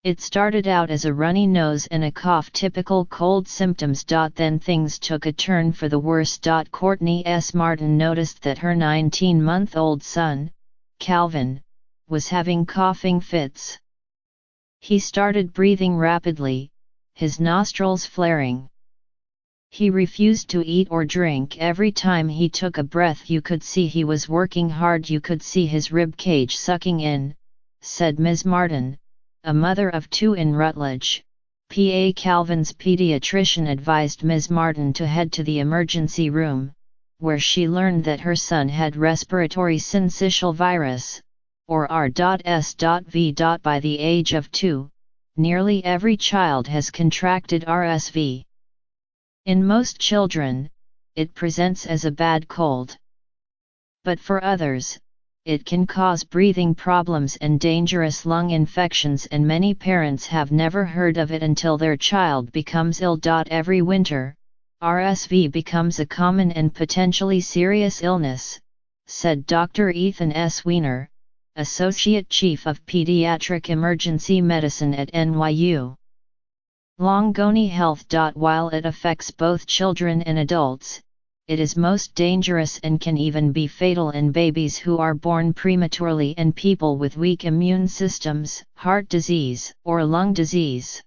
It started out as a runny nose and a cough, typical cold symptoms. Then things took a turn for the worse. Courtney S. Martin noticed that her 19-month-old son, Calvin, was having coughing fits. He started breathing rapidly, his nostrils flaring. He refused to eat or drink. Every time he took a breath you could see he was working hard, you could see his rib cage sucking in, said Ms. Martin, a mother of two in Rutledge, PA. Calvin's pediatrician advised Ms. Martin to head to the emergency room, where she learned that her son had respiratory syncytial virus, or R.S.V. By the age of 2, nearly every child has contracted RSV. In most children, it presents as a bad cold. But for others, it can cause breathing problems and dangerous lung infections, and many parents have never heard of it until their child becomes ill. Every winter, RSV becomes a common and potentially serious illness, said Dr. Ethan S. Weiner, Associate Chief of Pediatric Emergency Medicine at NYU Langone Health. While it affects both children and adults, it is most dangerous and can even be fatal in babies who are born prematurely and people with weak immune systems, heart disease, or lung disease.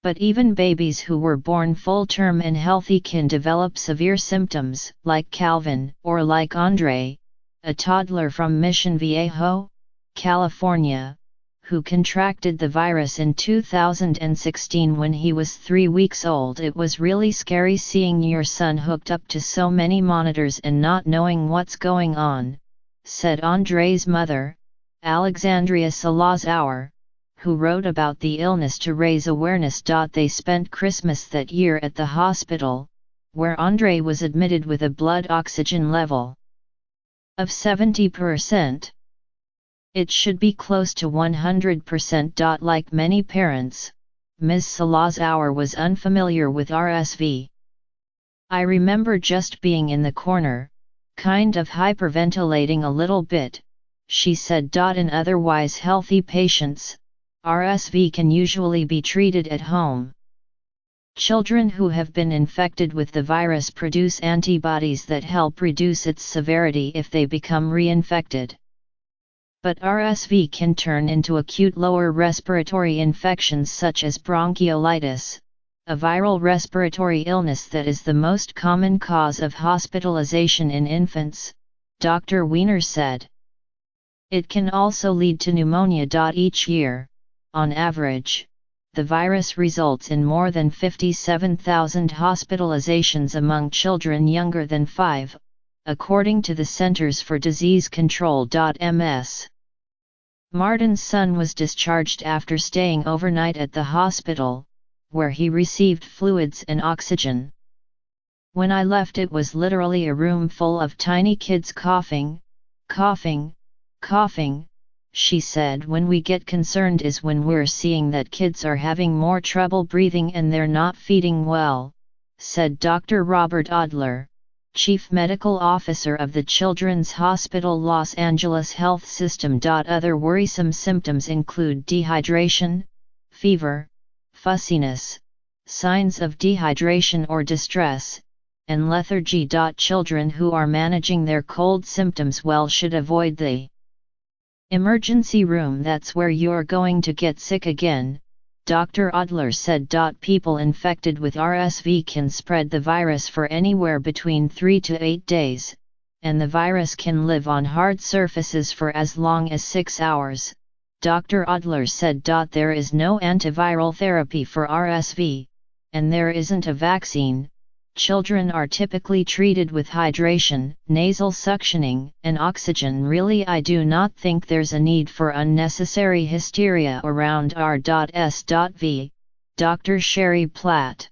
But even babies who were born full-term and healthy can develop severe symptoms, like Calvin, or like Andre, a toddler from Mission Viejo, California, who contracted the virus in 2016 when he was 3 weeks old. It was really scary seeing your son hooked up to so many monitors and not knowing what's going on, said Andre's mother, Alexandria Salazar, who wrote about the illness to raise awareness. They spent Christmas that year at the hospital, where Andre was admitted with a blood oxygen level of 70%. It should be close to 100%. Like many parents, Ms. Salazar was unfamiliar with RSV. I remember just being in the corner, kind of hyperventilating a little bit, she said. In otherwise healthy patients, RSV can usually be treated at home. Children who have been infected with the virus produce antibodies that help reduce its severity if they become reinfected. But RSV can turn into acute lower respiratory infections such as bronchiolitis, a viral respiratory illness that is the most common cause of hospitalization in infants, Dr. Weiner said. It can also lead to pneumonia. Each year, on average, the virus results in more than 57,000 hospitalizations among children younger than 5, according to the Centers for Disease Control. Ms. Martin's son was discharged after staying overnight at the hospital, where he received fluids and oxygen. When I left, it was literally a room full of tiny kids coughing, coughing, coughing, she said. When we get concerned is when we're seeing that kids are having more trouble breathing and they're not feeding well, said Dr. Robert Adler, Chief Medical Officer of the Children's Hospital Los Angeles Health System. Other worrisome symptoms include dehydration, fever, fussiness, signs of dehydration or distress, and lethargy. Children who are managing their cold symptoms well should avoid the emergency room. That's where you're going to get sick again, Dr. Adler said. People infected with RSV can spread the virus for anywhere between 3 to 8 days, and the virus can live on hard surfaces for as long as 6 hours, Dr. Adler said. There is no antiviral therapy for RSV, and there isn't a vaccine. Children are typically treated with hydration, nasal suctioning, and oxygen. Really, I do not think there's a need for unnecessary hysteria around R.S.V., Dr. Sherry Platt,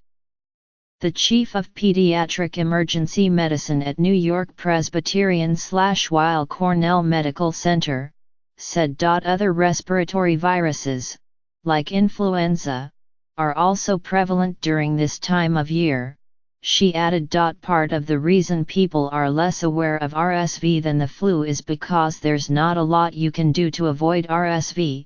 the chief of pediatric emergency medicine at New York Presbyterian/Weill Cornell Medical Center, said. Other respiratory viruses, like influenza, are also prevalent during this time of year, she added. Part of the reason people are less aware of RSV than the flu is because there's not a lot you can do to avoid RSV,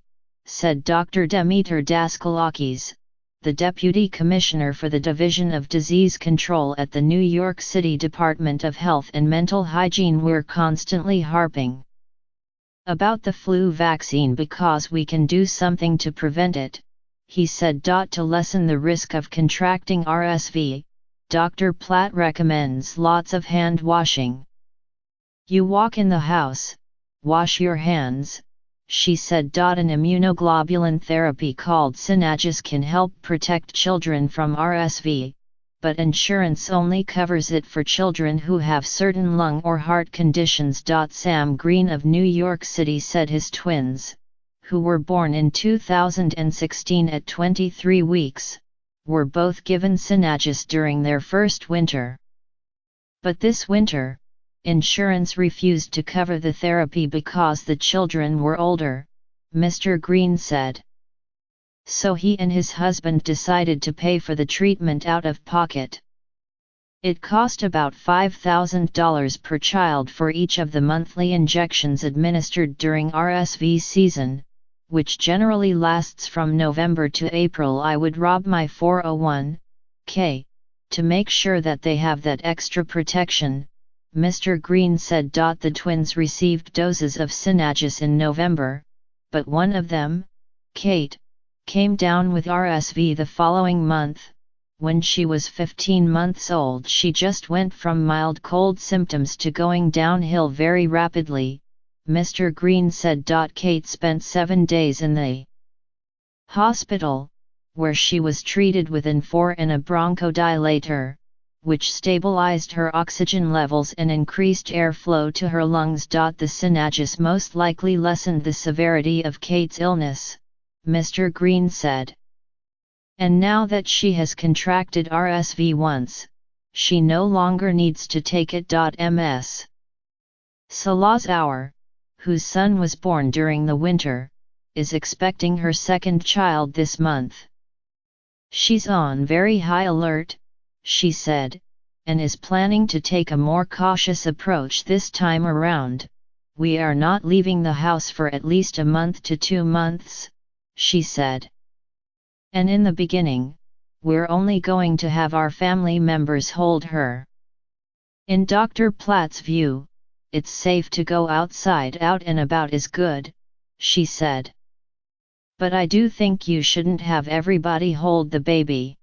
said Dr. Demeter Daskalakis, the Deputy Commissioner for the Division of Disease Control at the New York City Department of Health and Mental Hygiene. We're constantly harping about the flu vaccine because we can do something to prevent it, he said. To lessen the risk of contracting RSV, Dr. Platt recommends lots of hand washing. You walk in the house, wash your hands, she said. An immunoglobulin therapy called Synagis can help protect children from RSV, but insurance only covers it for children who have certain lung or heart conditions. Sam Green of New York City said his twins, who were born in 2016 at 23 weeks, were both given Synagis during their first winter. But this winter, insurance refused to cover the therapy because the children were older, Mr. Green said. So he and his husband decided to pay for the treatment out of pocket. It cost about $5,000 per child for each of the monthly injections administered during RSV season, which generally lasts from November to April. I would rob my 401k to make sure that they have that extra protection, Mr. Green said. The twins received doses of Synagis in November, but one of them, Kate, came down with RSV the following month. When she was 15 months old, she just went from mild cold symptoms to going downhill very rapidly, Mr. Green said. Kate spent 7 days in the hospital, where she was treated with N4 and a bronchodilator, which stabilized her oxygen levels and increased airflow to her lungs. The Synagis most likely lessened the severity of Kate's illness, Mr. Green said. And now that she has contracted RSV once, she no longer needs to take it. Ms. Salazar, whose son was born during the winter, is expecting her second child this month. She's on very high alert, she said, and is planning to take a more cautious approach this time around. We are not leaving the house for at least a month to 2 months, she said. And in the beginning, we're only going to have our family members hold her. In Dr. Platt's view, it's safe to go outside. Out and about is good, she said. But I do think you shouldn't have everybody hold the baby.